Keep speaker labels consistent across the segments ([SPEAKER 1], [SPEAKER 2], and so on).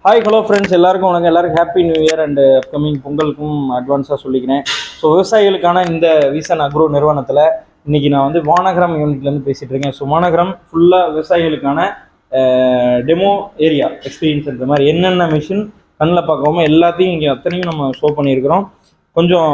[SPEAKER 1] Hi hello friends எல்லாருக்கும் வணக்கம். எல்லாருக்கும் happy new year and upcoming பொங்கலுக்கும் அட்வான்ஸாக சொல்லிக்கிறேன். ஸோ விவசாயிகளுக்கான இந்த வீசன் அக்ரோ நிறுவனத்தில் இன்றைக்கி நான் வந்து வானகரம் யூனிட்லேருந்து பேசிகிட்டு இருக்கேன். ஸோ வானகரம் ஃபுல்லாக விவசாயிகளுக்கான டெமோ ஏரியா எக்ஸ்பீரியன்ஸ்ன்ற மாதிரி என்னென்ன மிஷின் கண்ணில் பார்க்காம எல்லாத்தையும் இங்கே அத்தனையும் நம்ம ஷோ பண்ணியிருக்கிறோம். கொஞ்சம்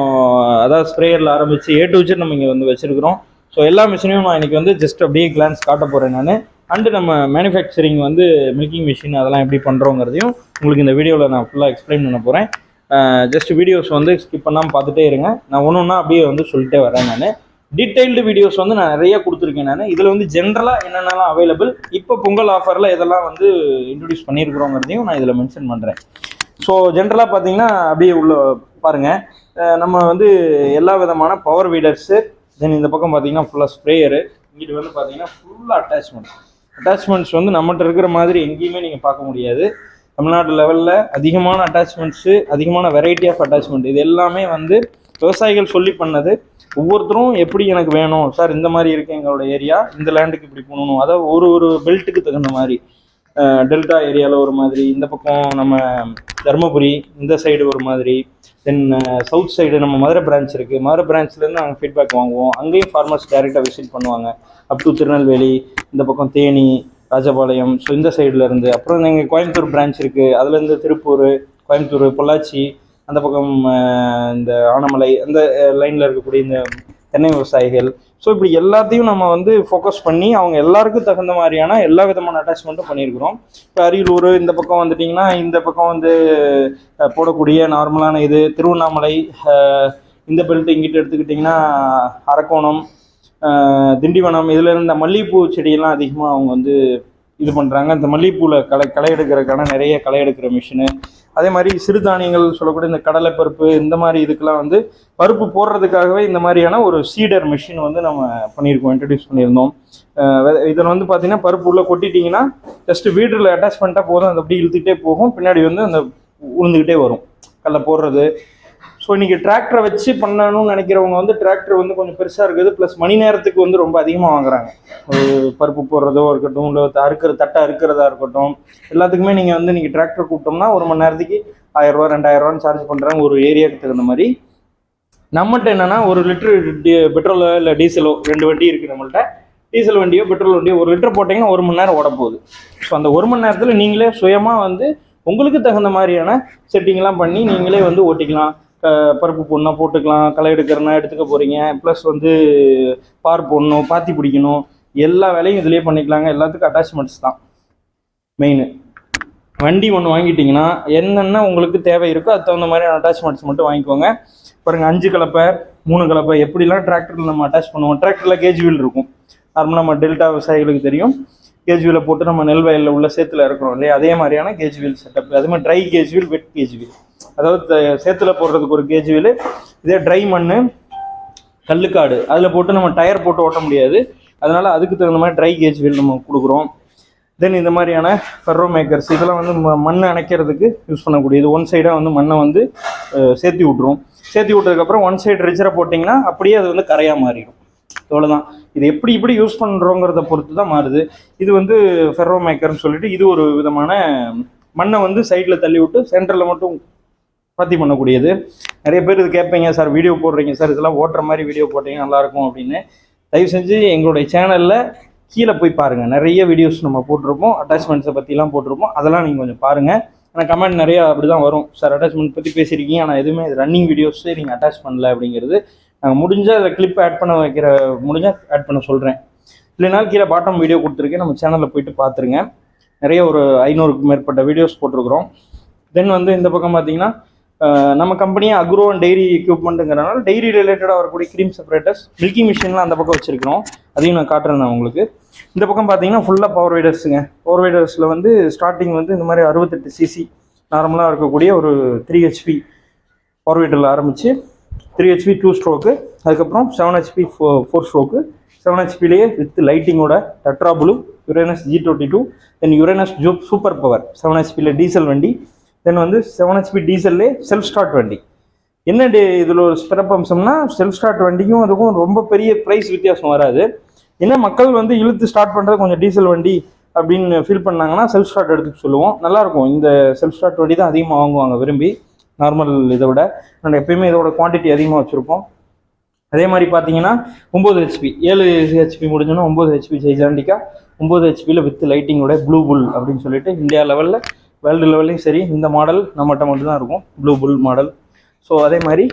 [SPEAKER 1] அதாவது ஸ்ப்ரேயரில் ஆரம்பித்து ஏ டு Z நம்ம இங்கே வந்து வச்சுருக்கிறோம். ஸோ எல்லா மிஷினையும் நான் இன்றைக்கி வந்து ஜஸ்ட் அப்படியே கிளான்ஸ் காட்ட போகிறேன். நான் அண்டு நம்ம மேனுஃபேக்சரிங் வந்து மில்கிங் மிஷின் அதெல்லாம் எப்படி பண்ணுறோங்கிறதையும் உங்களுக்கு இந்த வீடியோவில் நான் ஃபுல்லாக எக்ஸ்பிளைன் பண்ண போகிறேன். ஜஸ்ட் வீடியோஸ் வந்து ஸ்கிப் பண்ணாமல் பார்த்துட்டே இருங்க. நான் ஒன்று ஒன்றா அப்படியே வந்து சொல்லிட்டே வரேன். நான் டீட்டெயில்டு வீடியோஸ் வந்து நான் நிறைய கொடுத்துருக்கேன். நான் இதில் வந்து ஜென்ரலாக என்னென்னலாம் அவைலபிள், இப்போ பொங்கல் ஆஃபரில் இதெல்லாம் வந்து இன்ட்ரடியூஸ் பண்ணியிருக்கிறோங்கிறதையும் நான் இதில் மென்ஷன் பண்ணுறேன். ஸோ ஜென்ரலாக பார்த்தீங்கன்னா அப்படியே உள்ள பாருங்கள், நம்ம வந்து எல்லா விதமான பவர் வீடர்ஸு, தென் இந்த பக்கம் பார்த்தீங்கன்னா ஃபுல்லாக ஸ்ப்ரேயரு, இங்கிட்டு வந்து பார்த்தீங்கன்னா ஃபுல்லாக அட்டாச்மெண்ட்ஸ் வந்து நம்மகிட்ட இருக்கிற மாதிரி எங்கேயுமே நீங்கள் பார்க்க முடியாது. தமிழ்நாடு லெவலில் அதிகமான அட்டாச்மெண்ட்ஸு, அதிகமான வெரைட்டி ஆஃப் அட்டாச்மெண்ட், இது எல்லாமே வந்து விவசாயிகள் சொல்லி பண்ணது. ஒவ்வொருத்தரும் எப்படி எனக்கு வேணும் சார், இந்த மாதிரி இருக்குது எங்களோட ஏரியா, இந்த லேண்டுக்கு இப்படி பண்ணணும், அதாவது ஒரு பெல்ட்டுக்கு தகுந்த மாதிரி டெல்டா ஏரியாவில் ஒரு மாதிரி, இந்த பக்கம் நம்ம தருமபுரி இந்த சைடு ஒரு மாதிரி, தென் சவுத் சைடு நம்ம மதுரை பிரான்ச் இருக்குது, மதுரை பிரான்ச்லேருந்து நாங்கள் ஃபீட்பேக் வாங்குவோம். அங்கேயும் ஃபார்மர்ஸ் டைரெக்டாக விசிட் பண்ணுவாங்க. அப் டு திருநெல்வேலி, இந்த பக்கம் தேனி, ராஜபாளையம், ஸோ இந்த சைட்லேருந்து. அப்புறம் எங்கள் கோயம்புத்தூர் பிரான்ச் இருக்குது, அதுலேருந்து திருப்பூர், கோயம்புத்தூர், பொள்ளாச்சி, அந்த பக்கம் இந்த ஆனமலை, அந்த லைனில் இருக்கக்கூடிய இந்த தென்னை விவசாயிகள். ஸோ இப்படி எல்லாத்தையும் நம்ம வந்து ஃபோக்கஸ் பண்ணி அவங்க எல்லாருக்கும் தகுந்த மாதிரியான எல்லா விதமான அட்டாச்மெண்ட்டும் பண்ணியிருக்கிறோம். இப்போ அரியலூர் இந்த பக்கம் வந்துட்டிங்கன்னா, இந்த பக்கம் வந்து போடக்கூடிய நார்மலான இது திருவண்ணாமலை, இந்த பெல்ட் இங்கிட்ட எடுத்துக்கிட்டிங்கன்னா அரக்கோணம், திண்டிவனம், இதில் இருந்த மல்லிகைப்பூ செடியெல்லாம் அதிகமாக அவங்க வந்து இது பண்ணுறாங்க. இந்த மல்லிகைப்பூவில் களை எடுக்கிறதுக்கான நிறைய களை எடுக்கிற மிஷினு, அதே மாதிரி சிறுதானியங்கள் சொல்லக்கூடிய இந்த கடலை பருப்பு, இந்த மாதிரி இதுக்கெல்லாம் வந்து பருப்பு போடுறதுக்காகவே இந்த மாதிரியான ஒரு சீடர் மிஷின் வந்து நம்ம பண்ணியிருக்கோம், இன்ட்ரடியூஸ் பண்ணியிருந்தோம். இதில் வந்து பார்த்தீங்கன்னா பருப்பு உள்ளே கொட்டிட்டிங்கன்னா ஜஸ்ட்டு வீடில் அட்டாச் பண்ணிட்டா போதும், அது அப்படி இழுத்துக்கிட்டே போகும், பின்னாடி வந்து அந்த உளுந்துக்கிட்டே வரும் கடலை போடுறது. ஸோ இன்றைக்கி டிராக்டரை வச்சு பண்ணணும்னு நினைக்கிறவங்க வந்து டிராக்டர் வந்து கொஞ்சம் பெருசாக இருக்குது, ப்ளஸ் மணி நேரத்துக்கு வந்து ரொம்ப அதிகமாக வாங்குறாங்க. ஒரு பருப்பு போடுறதோ இருக்கட்டும், இல்லை தட்டை அறுக்கிறதா இருக்கட்டும், எல்லாத்துக்குமே நீங்கள் வந்து இன்றைக்கி டிராக்டர் கூப்பிட்டோம்னா 1 மணி நேரத்துக்கு 1000 ரூபா 2000 சார்ஜ் பண்ணுறாங்க ஒரு ஏரியாவுக்கு தகுந்த மாதிரி. நம்மகிட்ட என்னென்னா 1 லிட்டரு பெட்ரோலோ இல்லை டீசலோ, 2 வண்டி இருக்குது நம்மள்கிட்ட. டீசல் வண்டியோ பெட்ரோல் வண்டியோ 1 லிட்டர் போட்டிங்கன்னா 1 மணி நேரம் ஓட போகுது. ஸோ அந்த 1 மணி நேரத்தில் நீங்களே சுயமாக வந்து உங்களுக்கு தகுந்த மாதிரியான செட்டிங்லாம் பண்ணி நீங்களே வந்து ஓட்டிக்கலாம். பருப்பு போடணும் போட்டுக்கலாம், களை எடுக்கிறனா எடுத்துக்க போகிறீங்க, ப்ளஸ் வந்து பார் போடணும், பாத்தி பிடிக்கணும், எல்லா வேலையும் இதிலே பண்ணிக்கலாங்க. எல்லாத்துக்கும் அட்டாச்மெண்ட்ஸ் தான் மெயின். வண்டி ஒன்று வாங்கிட்டிங்கன்னா என்னென்ன உங்களுக்கு தேவை இருக்கோ அது தகுந்த மாதிரி அட்டாச்மெண்ட்ஸ் மட்டும் வாங்கிக்கோங்க. பாருங்கள், 5 கலப்பை 3 கலப்பை எப்படிலாம் டிராக்டரில் நம்ம அட்டாச் பண்ணுவோம். டிராக்டரில் கேஜ் வீல் இருக்கும், நார்மலாக நம்ம டெல்டா விவசாயிகளுக்கு தெரியும். கேஜ் வீலை போட்டு நம்ம நெல் வயலில் உள்ள சேத்துல இருக்கிறோம் இல்லையா, அதே மாதிரியான கேஜ் வீல் செட்டப். அதே மாதிரி dry cage wheel, wet cage wheel, அதாவது சேத்துல போடுறதுக்கு ஒரு கேஜ் வீல். இதே ட்ரை மண், கல்லுக்காடு, அதில் போட்டு நம்ம டயர் போட்டு ஓட்ட முடியாது, அதனால் அதுக்கு தகுந்த மாதிரி ட்ரை கேஜ் வீல் நம்ம கொடுக்குறோம். தென் இந்த மாதிரியான ஃபெர்ரோ மேக்கர்ஸ், இதெல்லாம் வந்து மண்ணை அணைக்கிறதுக்கு யூஸ் பண்ணக்கூடியது. ஒன் சைடாக வந்து மண்ணை வந்து சேர்த்தி விட்ருவோம். சேர்த்தி விட்டதுக்கப்புறம் ஒன் சைடு ரிச்சரை போட்டிங்கன்னா அப்படியே அது வந்து கரையாக மாறிடும். அவ்வளோதான். இது எப்படி யூஸ் பண்ணுறோங்கிறத பொறுத்து தான் மாறுது. இது வந்து ஃபெர்ரோ மேக்கர்னு சொல்லிட்டு, இது ஒரு விதமான மண்ணை வந்து சைடில் தள்ளி விட்டு சென்டரில் மட்டும் பாத்தி பண்ணக்கூடியது. நிறைய பேர் இது கேட்பீங்க, சார் வீடியோ போடுறீங்க சார், இதெல்லாம் ஓட்டுற மாதிரி வீடியோ போட்டிங்கன்னா நல்லாயிருக்கும் அப்படின்னு. தயவு செஞ்சு எங்களுடைய சேனலில் கீழே போய் பாருங்கள், நிறைய வீடியோஸ் நம்ம போட்டிருப்போம், அட்டாச்மெண்ட்ஸை பற்றிலாம் போட்டிருப்போம், அதெல்லாம் நீங்கள் கொஞ்சம் பாருங்கள். ஆனால் கமெண்ட் நிறையா அப்படி தான் வரும், சார் அட்டாச்மெண்ட் பற்றி பேசியிருக்கீங்க ஆனால் எதுவுமே இது ரன்னிங் வீடியோஸே நீங்கள் அட்டாச் பண்ணல அப்படிங்கிறது. நாங்கள் முடிஞ்சால் அதை கிளிப் ஆட் பண்ண முடிஞ்சால் ஆட் பண்ண சொல்கிறேன். இல்லைனாலும் கீழே பாட்டம் வீடியோ கொடுத்துருக்கேன், நம்ம சேனலில் போய்ட்டு பார்த்துருங்க. நிறைய ஒரு 500க்கு மேற்பட்ட வீடியோஸ் போட்டிருக்கிறோம். தென் வந்து இந்த பக்கம் பார்த்தீங்கன்னா நம்ம கம்பெனியை அக்ரோ அண்ட் டெய்ரி எக்யூப்மெண்ட்டுங்கிறனால டெய்ரி ரிலேட்டடாக வரக்கூடிய க்ரீம் செப்பரேட்டர்ஸ், மில்கிங் மிஷின்லாம் அந்த பக்கம் வச்சுருக்கிறோம், அதையும் நான் காட்டுறேன் நான் உங்களுக்கு. இந்த பக்கம் பார்த்தீங்கன்னா ஃபுல்லாக பவர் வைடர்ஸுங்க. பவர் வைடர்ஸில் வந்து ஸ்டார்டிங் வந்து இந்த மாதிரி 68 cc நார்மலாக இருக்கக்கூடிய ஒரு 3 HP பவர் வைடரில் ஆரம்பித்து 3 HP 2 ஸ்ட்ரோக்கு, அதுக்கப்புறம் 7 HP 4 ஸ்ட்ரோக்கு, 7 HPலேயே வித் லைட்டிங்கோட tetra blue, Uranus G22, then Uranus super power 7 HPயில் டீசல் வண்டி, தென் வந்து 7 HP டீசல்லே செல்ஃப் ஸ்டார்ட் வண்டி. என்ன இதில் ஒரு ஸ்பெரப் அம்சம்னா, செல்ஃப் ஸ்டார்ட் வண்டிக்கும் அதுக்கும் ரொம்ப பெரிய ப்ரைஸ் வித்தியாசம் வராது. ஏன்னா மக்கள் வந்து இழுத்து ஸ்டார்ட் பண்ணுறது கொஞ்சம் டீசல் வண்டி அப்படின்னு ஃபீல் பண்ணாங்கன்னா செல்ஃப் ஸ்டார்ட் எடுத்துக்க சொல்லுவோம். நல்லாயிருக்கும். இந்த செல்ஃப் ஸ்டார்ட் வண்டி தான் அதிகமாக வாங்குவாங்க விரும்பி, நார்மல் இதை விட. நாங்கள் எப்பயுமே இதோட குவான்டிட்டி அதிகமாக வச்சுருப்போம். அதே மாதிரி பார்த்தீங்கன்னா 9 ஹெச்பி, 7 ஹெச்பி முடிஞ்சோன்னா 9 ஹெச்பி ஜெய்சாண்டிக்கா, 9 ஹெச்பியில் வித் லைட்டிங்கோட ப்ளூ புல் அப்படின்னு சொல்லிட்டு இந்தியா லெவலில் வேர்ல்டு லெவல்லையும் சரி இந்த மாடல் நம்மகிட்ட மட்டும்தான் இருக்கும், ப்ளூ புல் மாடல். ஸோ அதே மாதிரி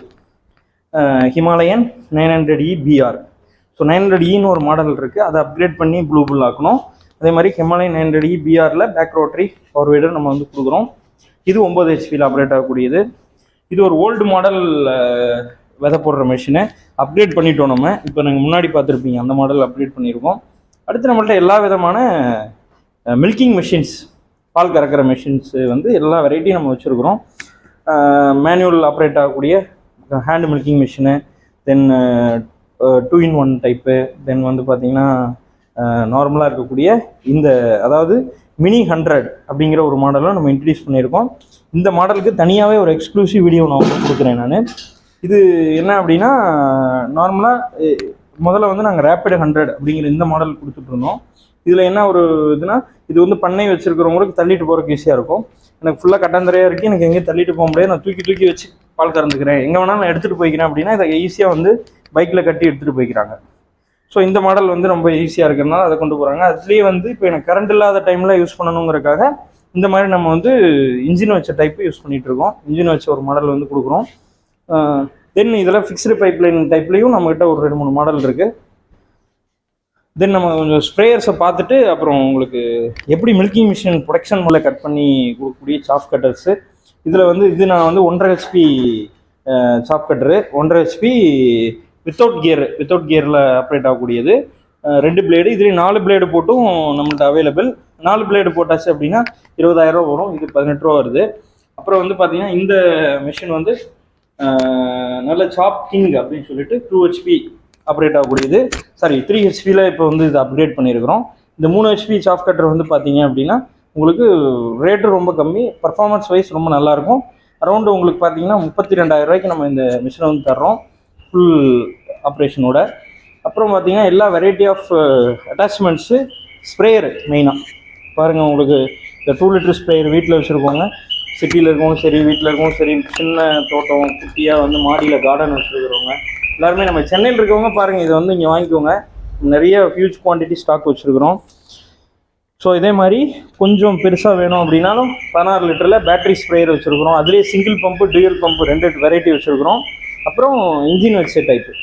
[SPEAKER 1] ஹிமாலயன் 900E BR. ஸோ 900Eன்னு ஒரு மாடல் இருக்குது, அதை அப்கிரேட் பண்ணி ப்ளூ புல் ஆக்கணும். அதே மாதிரி ஹிமாலயன் 900E BRல பேக் ரோட்டரி பவர் வீடர் நம்ம வந்து கொடுக்குறோம். இது 9 ஹெச்பியில் ஆப்ரேட் ஆகக்கூடியது. இது ஒரு ஓல்டு மாடல் விதை போடுற மிஷினை அப்கிரேட் பண்ணிட்டோம் நம்ம. இப்போ நாங்கள் முன்னாடி பார்த்துருப்பீங்க அந்த மாடல் அப்கிரேட் பண்ணியிருக்கோம். அடுத்து நம்மள்ட்ட எல்லா விதமான மில்கிங் மிஷின்ஸ், பால் கறக்கிற மிஷின்ஸு வந்து எல்லா வெரைட்டியும் நம்ம வச்சுருக்குறோம். மேனுவல் ஆப்ரேட் ஆகக்கூடிய ஹேண்ட் மில்கிங் மிஷினு, தென் 2-in-1 டைப்பு, தென் வந்து பார்த்திங்கன்னா நார்மலாக இருக்கக்கூடிய இந்த அதாவது மினி 100 அப்படிங்கிற ஒரு மாடலும் நம்ம இன்ட்ரடியூஸ் பண்ணியிருக்கோம். இந்த மாடலுக்கு தனியாகவே ஒரு எக்ஸ்க்ளூசிவ் வீடியோ நான் வந்து கொடுக்குறேன் நான். இது என்ன அப்படின்னா, நார்மலாக முதல்ல வந்து நாங்கள் ரேப்பிட் 100 அப்படிங்கிற இந்த மாடல் கொடுத்துட்ருந்தோம். இதில் என்ன ஒரு இதுனா, இது வந்து பண்ணை வச்சுருக்கிறவங்களுக்கு தள்ளிட்டு போகிறதுக்கு ஈஸியாக இருக்கும். எனக்கு ஃபுல்லாக கட்டாந்தரையாக இருக்குது, எனக்கு எங்கேயும் தள்ளிட்டு போக முடியாது, நான் தூக்கி வச்சு பால் கறந்துக்கிறேன், எங்கே வேணாலும் நான் எடுத்துகிட்டு போய்க்கிறேன் அப்படின்னா இதை ஈஸியாக வந்து பைக்கில் கட்டி எடுத்துகிட்டு போய்க்கிறாங்க. ஸோ இந்த மாடல் வந்து ரொம்ப ஈஸியாக இருக்கிறதுனால அதை கொண்டு போகிறாங்க. அதுலேயே வந்து இப்போ எனக்கு கரண்ட் இல்லாத டைமில் யூஸ் பண்ணணுங்கிறக்காக இந்த மாதிரி நம்ம வந்து இன்ஜின் வச்ச டைப்பு யூஸ் பண்ணிகிட்ருக்கோம். இன்ஜின் வச்ச ஒரு மாடல் வந்து கொடுக்குறோம். தென் இதில் ஃபிக்ஸ்டு பைப்லைன் டைப்லேயும் நம்மகிட்ட ஒரு 2-3 மாடல் இருக்குது. தென் நம்ம கொஞ்சம் ஸ்ப்ரேயர்ஸை பார்த்துட்டு அப்புறம் உங்களுக்கு எப்படி மில்கிங் மிஷின் ப்ரொடக்ஷன் மூலம் கட் பண்ணி கொடுக்கக்கூடிய சாஃப் கட்டர்ஸு. இதில் வந்து இது நான் வந்து 1.5 HP chaff cutter, 1.5 HP without கியரில் ஆப்ரேட் ஆகக்கூடியது, 2 பிளேடு. இதுலேயும் 4 பிளேடு போட்டும் நம்மள்ட்ட அவைலபிள். 4 பிளேடு போட்டாச்சு அப்படின்னா 20,000 ரூபா வரும், இது 18 ரூபா வருது. அப்புறம் வந்து பார்த்தீங்கன்னா இந்த மிஷின் வந்து நல்ல சாப் கிங் அப்படின்னு சொல்லிட்டு 2 ஹெச்பி ஆப்ரேட் ஆகக்கூடியது. 3 ஹெச்பியில் இப்போ வந்து இது அப்கிரேட் பண்ணியிருக்கிறோம். இந்த 3 ஹெச்பி சாஃப் கட்டர் வந்து பார்த்தீங்க அப்படின்னா உங்களுக்கு ரேட்டு ரொம்ப கம்மி, பர்ஃபார்மன்ஸ் வைஸ் ரொம்ப நல்லாயிருக்கும். அரௌண்டு உங்களுக்கு பார்த்தீங்கன்னா 32,000 ரூபாய்க்கு நம்ம இந்த மிஷினை வந்து தர்றோம் ஃபுல் ஆப்ரேஷனோட. அப்புறம் பார்த்தீங்கன்னா எல்லா வெரைட்டி ஆஃப் அட்டாச்மெண்ட்ஸு, ஸ்ப்ரேயரு மெயினாக பாருங்கள். உங்களுக்கு இந்த 2 லிட்டர் ஸ்ப்ரேயர் வீட்டில் வச்சுருக்கோங்க, சிட்டியில் இருக்கவும் சரி வீட்டில் இருக்கவும் சரி, சின்ன தோட்டம் குட்டியாக வந்து மாடியில் கார்டன் வச்சுருக்கிறவங்க எல்லாருமே, நம்ம சென்னையில் இருக்கவங்க பாருங்கள் இதை வந்து இங்கே வாங்கிக்கோங்க. நிறைய ஹியூஜ் குவான்டிட்டி ஸ்டாக் வச்சுருக்குறோம். ஸோ இதே மாதிரி கொஞ்சம் பெருசாக வேணும் அப்படின்னாலும் 16 லிட்டரில் பேட்டரி ஸ்ப்ரேயர் வச்சுருக்குறோம். அதுலேயே single pump, dual pump 2 variety வச்சுருக்குறோம். அப்புறம் இன்ஜின் வச்ச டைப்பு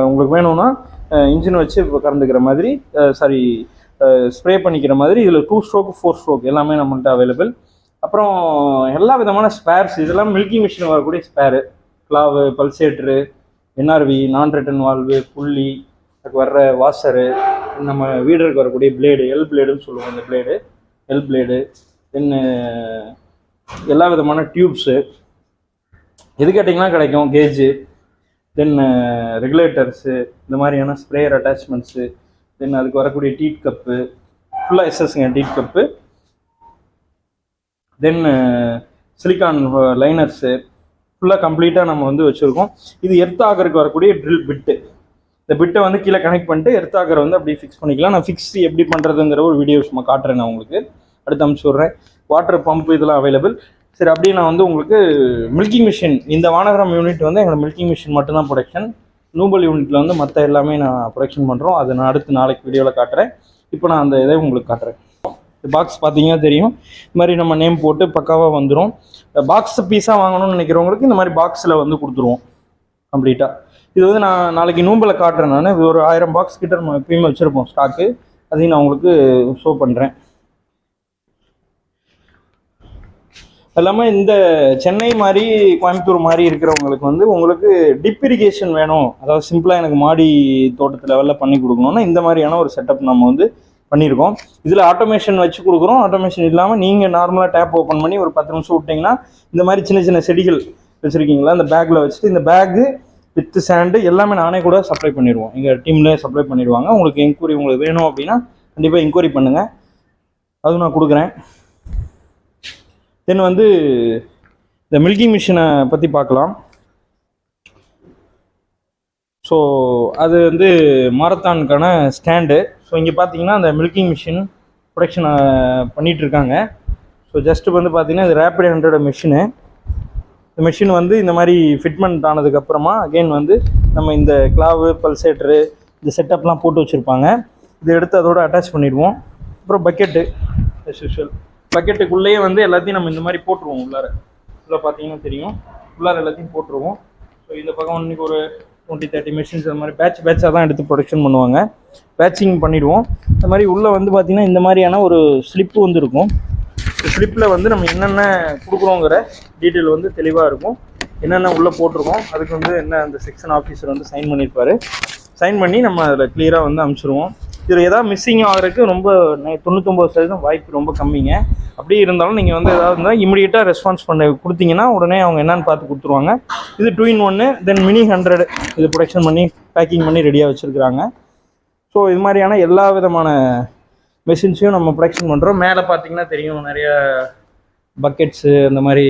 [SPEAKER 1] உங்களுக்கு வேணும்னா இன்ஜின் வச்சு கறந்துக்கிற மாதிரி, ஸ்ப்ரே பண்ணிக்கிற மாதிரி இதில் 2 ஸ்ட்ரோக் 4 ஸ்ட்ரோக் எல்லாமே நம்மள்கிட்ட அவைலபிள். அப்புறம் எல்லா விதமான ஸ்பேர்ஸ், இதெல்லாம் மில்கிங் மிஷின் வரக்கூடிய ஸ்பேரு, கிளாவு, பல்சேட்ரு, என்ஆர்வி, நான் ரிட்டன் வால்வு, புள்ளி, அதுக்கு வர்ற வாஷரு, நம்ம வீடருக்கு வரக்கூடிய பிளேடு, எல் பிளேடுன்னு சொல்லுவோம், இந்த பிளேடு எல் பிளேடு, தென் எல்லா விதமான டியூப்ஸு எது கேட்டிங்கன்னா கிடைக்கும், கேஜு, தென் ரெகுலேட்டர்ஸு, இந்த மாதிரியான ஸ்ப்ரேயர் அட்டாச்மெண்ட்ஸு, தென் அதுக்கு வரக்கூடிய டீட் கப்பு, ஃபுல்லாக எஸ்எஸ்ங்க டீட் கப்பு, தென் சிலிக்கான் லைனர்ஸு ஃபுல்லாக கம்ப்ளீட்டாக நம்ம வந்து வச்சுருக்கோம். இது எர்த் ஆகருக்கு வரக்கூடிய ட்ரில் பிட்டு, இந்த பிட்டை வந்து கீழே கனெக்ட் பண்ணிட்டு எர்த் ஆகரை வந்து அப்படி ஃபிக்ஸ் பண்ணிக்கலாம். நான் ஃபிக்ஸ் எப்படி பண்ணுறதுங்கிற ஒரு வீடியோ சும்மா காட்டுறேன், நான் உங்களுக்கு அடுத்து அனுப்பிச்சி விட்றேன். வாட்டர் பம்ப் இதெல்லாம் அவைலபிள். சரி, அப்படியே நான் வந்து உங்களுக்கு மில்கிங் மிஷின், இந்த வானகரம் யூனிட் வந்து எங்களோட மில்கிங் மிஷின் மட்டும்தான் ப்ரொடக்ஷன். நூபல் யூனிட்டில் வந்து மற்ற எல்லாமே நான் ப்ரொடக்ஷன் பண்ணுறோம். அதை நான் அடுத்து நாளைக்கு வீடியோவில் காட்டுறேன். இப்போ நான் அந்த இதை உங்களுக்கு காட்டுறேன். பாக்ஸ் பார்த்தீங்கன்னா தெரியும், இந்த மாதிரி நம்ம நேம் போட்டு பக்காவாக வந்துடும். பாக்ஸ் பீஸாக வாங்கணும்னு நினைக்கிறவங்களுக்கு இந்த மாதிரி பாக்ஸில் வந்து கொடுத்துருவோம் கம்ப்ளீட்டாக. இது வந்து நான் நாளைக்கு நூம்பில் காட்டுறேன். நான் இது ஒரு 1000 பாக்ஸ் கிட்ட நம்ம எப்பயுமே வச்சுருப்போம் ஸ்டாக்கு, அதையும் நான் உங்களுக்கு ஷோ பண்ணுறேன். எல்லாமே இந்த சென்னை மாதிரி கோயம்புத்தூர் மாதிரி இருக்கிறவங்களுக்கு வந்து உங்களுக்கு டிப் இரிகேஷன் வேணும், அதாவது சிம்பிளாக எனக்கு மாடி தோட்டத்து லெவலில் பண்ணி கொடுக்கணுன்னா இந்த மாதிரியான ஒரு செட்டப் நம்ம வந்து பண்ணியிருக்கோம். இதில் ஆட்டோமேஷன் வச்சு கொடுக்குறோம். ஆட்டோமேஷன் இல்லாமல் நீங்கள் நார்மலாக டேப் ஓப்பன் பண்ணி ஒரு 10 நிமிஷம் விட்டிங்கன்னா இந்த மாதிரி சின்ன சின்ன செடிகள் வச்சுருக்கீங்களா இந்த பேக்கில் வச்சுட்டு, இந்த பேக்கு வித்து சாண்டு எல்லாமே நானே கூட சப்ளை பண்ணிடுவோம், எங்கள் டீம்லேயே சப்ளை பண்ணிடுவாங்க. உங்களுக்கு என்கொயரி உங்களுக்கு வேணும் அப்படின்னா கண்டிப்பாக என்கொயரி பண்ணுங்கள், அதுவும் நான் கொடுக்குறேன். தென் வந்து இந்த மில்கிங் மிஷினை பற்றி பார்க்கலாம். ஸோ அது வந்து மாரத்தானுக்கான ஸ்டாண்டு. ஸோ இங்கே பார்த்தீங்கன்னா அந்த மில்கிங் மிஷின் ப்ரொடக்ஷன் பண்ணிகிட்ருக்காங்க. ஸோ ஜஸ்ட்டு வந்து பார்த்திங்கன்னா இது ரேப்பிட் 100 மிஷினு. இந்த மிஷின் வந்து இந்த மாதிரி ஃபிட்மெண்ட் ஆனதுக்கப்புறமா அகெயின் வந்து நம்ம இந்த கிளாவு பல்சேட்டரு இந்த செட்டப்லாம் போட்டு வச்சுருப்பாங்க. இதை எடுத்து அதோடு அட்டாச் பண்ணிடுவோம். அப்புறம் பக்கெட்டு as usual பக்கெட்டுக்குள்ளேயே வந்து எல்லாத்தையும் நம்ம இந்த மாதிரி போட்டுருவோம். உள்ளே பார்த்தீங்கன்னா தெரியும், உள்ளார எல்லாத்தையும் போட்டுருவோம். ஸோ இந்த பக்கம் இன்றைக்கி ஒரு 20-30 மிஷின்ஸ் அந்த மாதிரி பேட்சாக தான் எடுத்து ப்ரொடக்ஷன் பண்ணுவாங்க. பேட்சிங் பண்ணிவிடுவோம். இந்த மாதிரி உள்ளே வந்து பார்த்திங்கன்னா இந்த மாதிரியான ஒரு ஸ்லிப்பு வந்து இருக்கும். ஸ்லிப்பில் வந்து நம்ம என்னென்ன கொடுக்குறோங்கிற டீட்டெயில் வந்து தெளிவாக இருக்கும். என்னென்ன உள்ளே போட்டிருக்கோம் அதுக்கு வந்து என்ன அந்த செக்ஷன் ஆஃபீஸர் வந்து சைன் பண்ணியிருப்பார். சைன் பண்ணி நம்ம அதில் கிளியராக வந்து அனுப்பிச்சிடுவோம். இதில் எதாவது மிஸ்ஸிங் ஆகிறதுக்கு ரொம்ப 99% வாய்ப்பு ரொம்ப கம்மிங்க. அப்படி இருந்தாலும் நீங்கள் வந்து எதாவது இருந்தால் இமீடியட்டாக ரெஸ்பான்ஸ் பண்ண கொடுத்தீங்கன்னா உடனே அவங்க என்னென்னு பார்த்து கொடுத்துருவாங்க. இது 2-in-1 தென் மினி 100 இது ப்ரொடக்ஷன் பண்ணி பேக்கிங் பண்ணி ரெடியாக வச்சுருக்குறாங்க. ஸோ இது மாதிரியான எல்லா விதமான மெஷின்ஸையும் நம்ம ப்ரொடக்ஷன் பண்ணுறோம். மேலே பார்த்தீங்கன்னா தெரியும், நிறைய பக்கெட்ஸு அந்த மாதிரி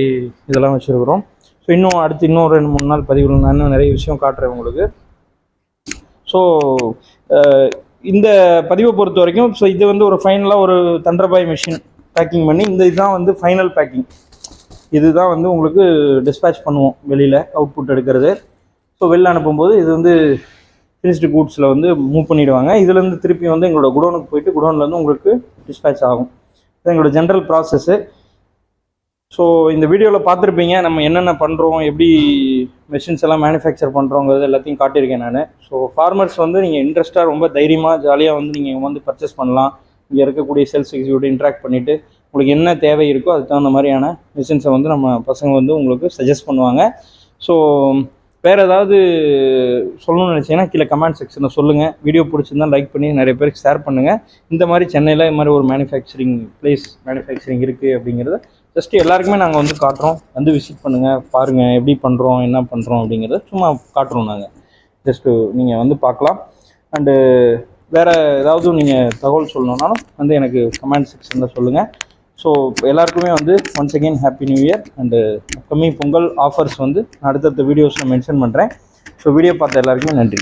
[SPEAKER 1] இதெல்லாம் வச்சுருக்குறோம். ஸோ இன்னும் அடுத்து இன்னும் 2-3 நாள் பதிவில் நான் இன்னும் நிறைய விஷயம் காட்டுறேன் உங்களுக்கு. ஸோ இந்த பதிவை பொறுத்த வரைக்கும் ஸோ இது வந்து ஒரு ஃபைனலாக ஒரு தண்டர்பாய் மிஷின் பேக்கிங் பண்ணி இந்த இதுதான் வந்து ஃபைனல் பேக்கிங். இதுதான் வந்து உங்களுக்கு டிஸ்பேட்ச் பண்ணுவோம் வெளியில் அவுட்புட் எடுக்கிறது. ஸோ வெளில அனுப்பும்போது இது வந்து ஃபினிஷ்டு கூட்ஸில் வந்து மூவ் பண்ணிவிடுவாங்க. இதுலேருந்து திருப்பி வந்து எங்களோட குடோனுக்கு போயிட்டு குடோன்லேருந்து உங்களுக்கு டிஸ்பேட்ச் ஆகும். இது எங்களோட ஜென்ரல் ப்ராசஸ்ஸு. ஸோ இந்த வீடியோவில் பார்த்துருப்பீங்க நம்ம என்னென்ன பண்ணுறோம், எப்படி மெஷின்ஸ் எல்லாம் மேனுஃபேக்சர் பண்ணுறோங்கிறது எல்லாத்தையும் காட்டியிருக்கேன் நான். ஸோ ஃபார்மர்ஸ் வந்து நீங்கள் இன்ட்ரெஸ்ட்டாக ரொம்ப தைரியமாக ஜாலியாக வந்து நீங்கள் வந்து பர்ச்சேஸ் பண்ணலாம். இங்கே இருக்கக்கூடிய சேல்ஸ் எக்ஸிக்யூட்டிவ் இன்ட்ராக்ட் பண்ணிவிட்டு உங்களுக்கு என்ன தேவை இருக்கோ அதுக்கு தகுந்த மாதிரியான மிஷின்ஸை வந்து நம்ம பசங்க வந்து உங்களுக்கு சஜஸ்ட் பண்ணுவாங்க. ஸோ வேறு ஏதாவது சொல்லணும்னு நினச்சிங்கன்னா கீழே கமெண்ட் செக்ஷனில் சொல்லுங்கள். வீடியோ பிடிச்சிருந்தால் லைக் பண்ணி நிறைய பேருக்கு ஷேர் பண்ணுங்கள். இந்த மாதிரி சென்னையில் இது மாதிரி ஒரு மேனுஃபேக்சரிங் இருக்குது அப்படிங்கிறத ஜஸ்ட்டு எல்லாருக்குமே நாங்கள் வந்து காட்டுறோம். வந்து விசிட் பண்ணுங்கள், பாருங்கள் எப்படி பண்ணுறோம் என்ன பண்ணுறோம் அப்படிங்கிறத சும்மா காட்டுறோம் நாங்கள். ஜஸ்ட்டு நீங்கள் வந்து பார்க்கலாம். அண்டு வேறு ஏதாவது நீங்கள் தகவல் சொல்லணுன்னாலும் வந்து எனக்கு கமெண்ட் செக்ஷனில் சொல்லுங்கள். ஸோ எல்லாருக்குமே வந்து once again happy new year. And upcoming Pongal offers வந்து அடுத்தடுத்த வீடியோஸில் மென்ஷன் பண்ணுறேன். ஸோ வீடியோ பார்த்த எல்லாருக்குமே நன்றி.